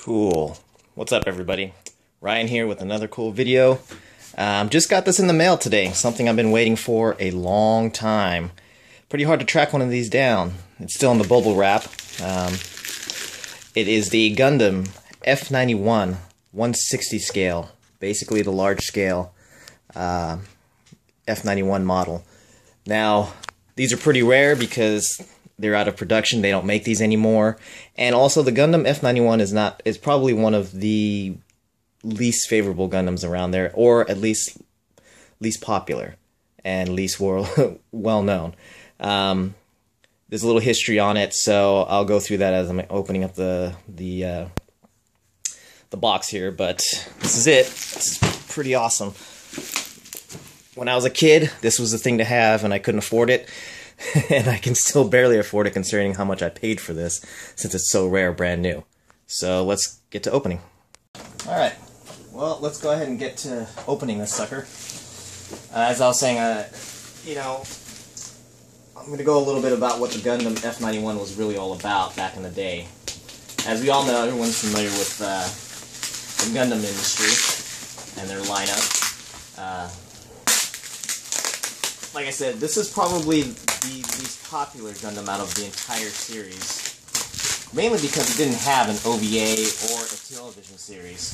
Cool. What's up, everybody? Ryan here with another cool video. Just got this in the mail today. Something I've been waiting for a long time. Pretty hard to track one of these down. It's still in the bubble wrap. It is the Gundam F91 160 scale. Basically the large scale F91 model. Now, these are pretty rare because they're out of production. They don't make these anymore. And also the Gundam F91 is probably one of the least favorable Gundams around there, or at least popular and least well known. There's a little history on it, so I'll go through that as I'm opening up the box here, but this is it. It's pretty awesome. When I was a kid, this was the thing to have, and I couldn't afford it. And I can still barely afford it considering how much I paid for this, since it's so rare, brand new. So let's get to opening. Alright, well, let's go ahead and get to opening this sucker. As I was saying, I'm going to go a little bit about what the Gundam F91 was really all about back in the day. As we all know, everyone's familiar with the Gundam industry and their lineup. Like I said, this is probably the least popular Gundam out of the entire series. Mainly because it didn't have an OVA or a television series.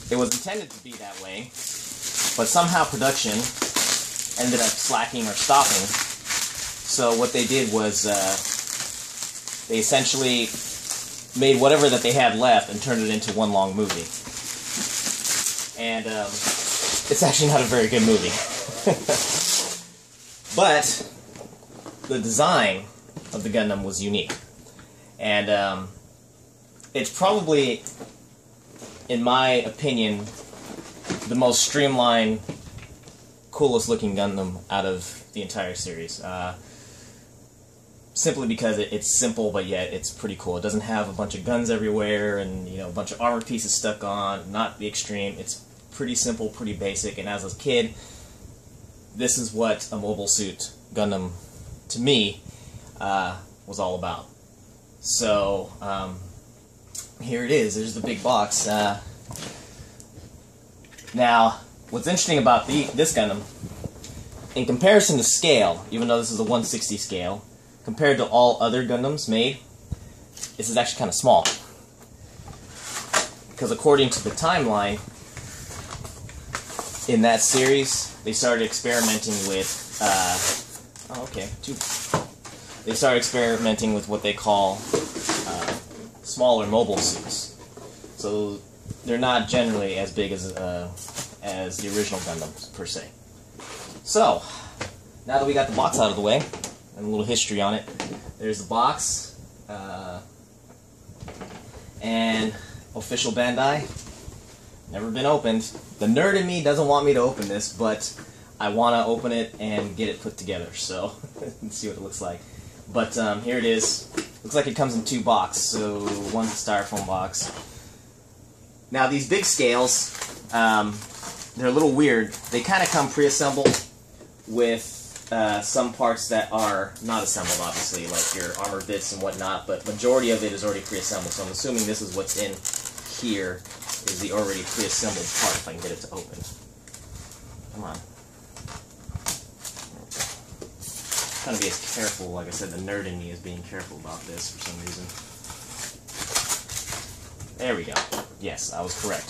It was intended to be that way, but somehow production ended up slacking or stopping. So what they did was they essentially made whatever that they had left and turned it into one long movie. And it's actually not a very good movie. But the design of the Gundam was unique. And it's probably, in my opinion, the most streamlined, coolest looking Gundam out of the entire series. Simply because it's simple, but yet it's pretty cool. It doesn't have a bunch of guns everywhere and a bunch of armor pieces stuck on, not the extreme. It's pretty simple, pretty basic, and as a kid, this is what a mobile suit Gundam, to me, was all about. So, here it is. There's the big box. Now, what's interesting about this Gundam, in comparison to scale, even though this is a 160 scale, compared to all other Gundams made, this is actually kind of small. Because according to the timeline, in that series, they started experimenting with, they started experimenting with what they call smaller mobile suits. So they're not generally as big as the original Gundams, per se. So, now that we got the box out of the way, and a little history on it, there's the box, and official Bandai. Never been opened. The nerd in me doesn't want me to open this, but I want to open it and get it put together, so let's see what it looks like. But here it is. Looks like it comes in two boxes, so one's a styrofoam box. Now these big scales, they're a little weird. They kind of come pre-assembled with some parts that are not assembled, obviously, like your armor bits and whatnot, but majority of it is already pre-assembled, so I'm assuming this is what's in here. Is the already pre-assembled part, if I can get it to open. Come on. I'm trying to be as careful, like I said, the nerd in me is being careful about this for some reason. There we go. Yes, I was correct.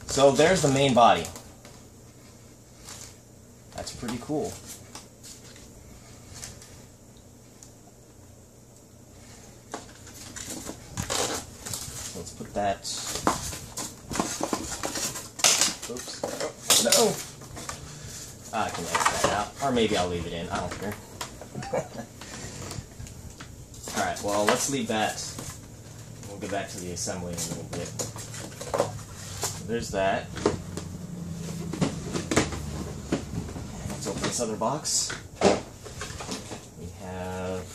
So there's the main body. That's pretty cool. Let's put that... Oops. Oh, no! I can edit that out. Or maybe I'll leave it in. I don't care. Alright, well, let's leave that. We'll get back to the assembly in a little bit. So there's that. Let's open this other box. We have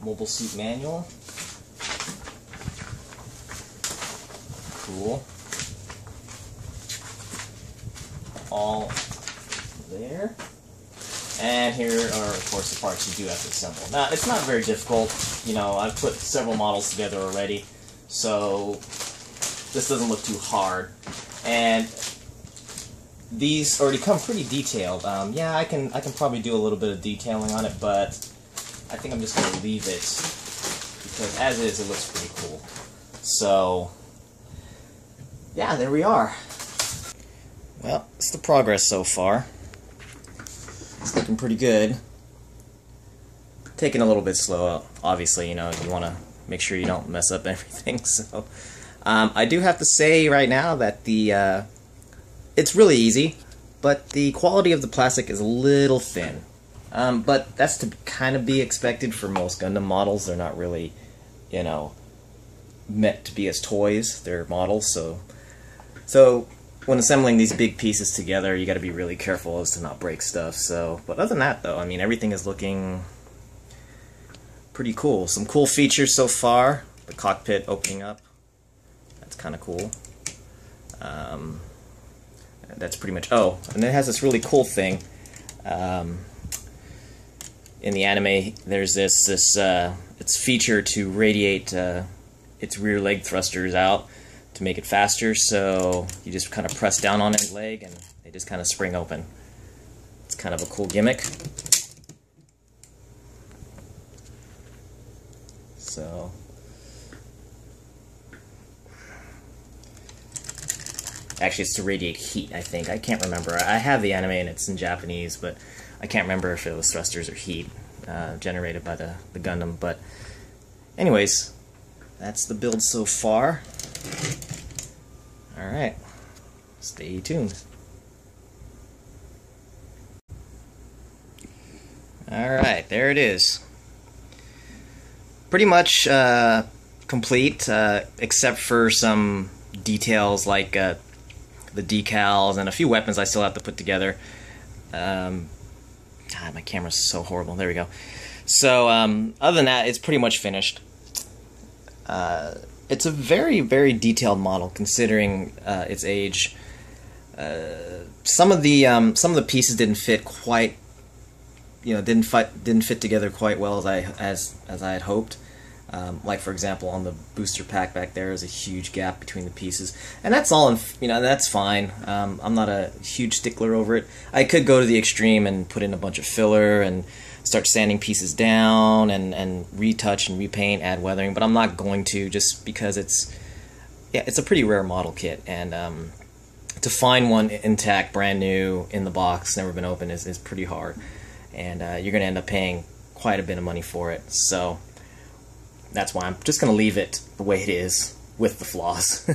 mobile suit manual. Cool. All there. And here are, of course, the parts you do have to assemble. Now, it's not very difficult. You know, I've put several models together already, so this doesn't look too hard. And these already come pretty detailed. Yeah, I can probably do a little bit of detailing on it, but I think I'm just going to leave it because as is, it looks pretty cool. So, yeah, there we are. Well, it's the progress so far. It's looking pretty good. Taking a little bit slow, obviously, you know, you want to make sure you don't mess up everything. So, I do have to say right now that it's really easy, but the quality of the plastic is a little thin. But that's to kind of be expected for most Gundam models. They're not really, you know, meant to be as toys. They're models, so when assembling these big pieces together, you got to be really careful as to not break stuff. So, but other than that, though, I mean, everything is looking pretty cool. Some cool features so far. The cockpit opening up. That's kind of cool. That's pretty much. Oh, and it has this really cool thing. In the anime, there's this its feature to radiate its rear leg thrusters out to make it faster, so you just kind of press down on its leg and they just kind of spring open. It's kind of a cool gimmick. So, actually it's to radiate heat, I think. I can't remember. I have the anime and it's in Japanese, but I can't remember if it was thrusters or heat generated by the Gundam. But anyways, that's the build so far. Alright, stay tuned. Alright, there it is. Pretty much complete, except for some details like the decals and a few weapons I still have to put together. God, my camera's so horrible. There we go. So, other than that, it's pretty much finished. It's a very, very detailed model considering its age. Some of the pieces didn't fit quite, you know, didn't fit together quite well as I had hoped. Like for example, on the booster pack back there is a huge gap between the pieces, and that's all. You know, that's fine. I'm not a huge stickler over it. I could go to the extreme and put in a bunch of filler and start sanding pieces down and retouch and repaint, add weathering, but I'm not going to, just because it's a pretty rare model kit, and to find one intact, brand new, in the box, never been opened, is pretty hard, and you're going to end up paying quite a bit of money for it. So that's why I'm just going to leave it the way it is with the flaws.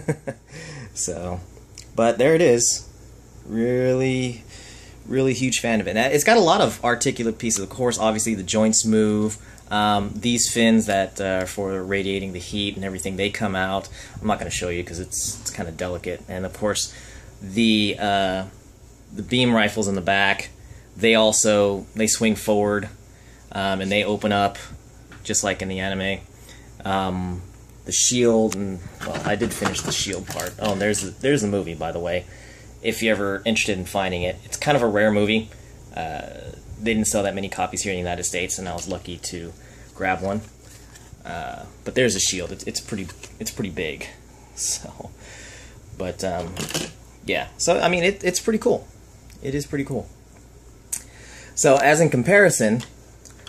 So, but there it is. Really huge fan of it. It's got a lot of articulate pieces. Of course, obviously the joints move. These fins that are for radiating the heat and everything, they come out. I'm not going to show you because it's kind of delicate. And of course, the beam rifles in the back, they swing forward and they open up just like in the anime. The shield, and well, I did finish the shield part. Oh, and there's the movie, by the way. If you're ever interested in finding it, it's kind of a rare movie. They didn't sell that many copies here in the United States, and I was lucky to grab one. But there's a shield. It's pretty big. So, but yeah. So I mean, it's pretty cool. It is pretty cool. So as in comparison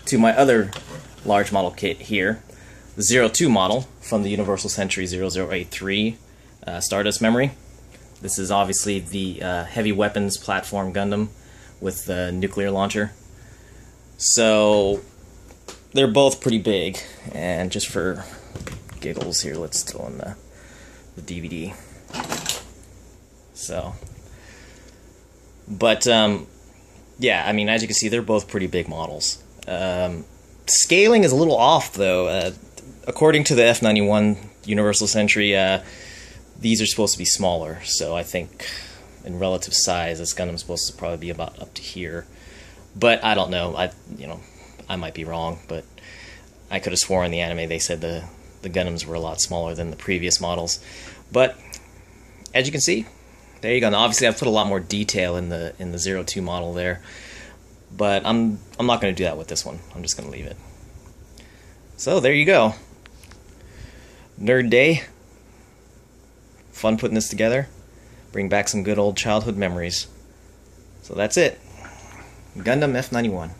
to my other large model kit here, the 02 model from the Universal Century 0083 Stardust Memory. This is obviously the heavy weapons platform Gundam with the nuclear launcher. So they're both pretty big, and just for giggles here, let's throw in the DVD. So, but yeah, I mean, as you can see, they're both pretty big models. Scaling is a little off, though. According to the F91 Universal Century, these are supposed to be smaller, so I think in relative size, this Gundam's supposed to probably be about up to here. But I don't know. I might be wrong, but I could have sworn in the anime they said the Gundams were a lot smaller than the previous models. But as you can see, there you go. Now, obviously, I've put a lot more detail in the 02 model there. But I'm not going to do that with this one. I'm just going to leave it. So there you go. Nerd Day. Fun putting this together. Bring back some good old childhood memories. So that's it. Gundam F91.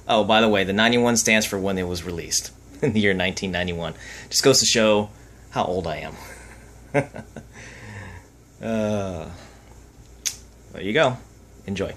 Oh, by the way, the 91 stands for when it was released. In the year 1991. Just goes to show how old I am. There you go. Enjoy.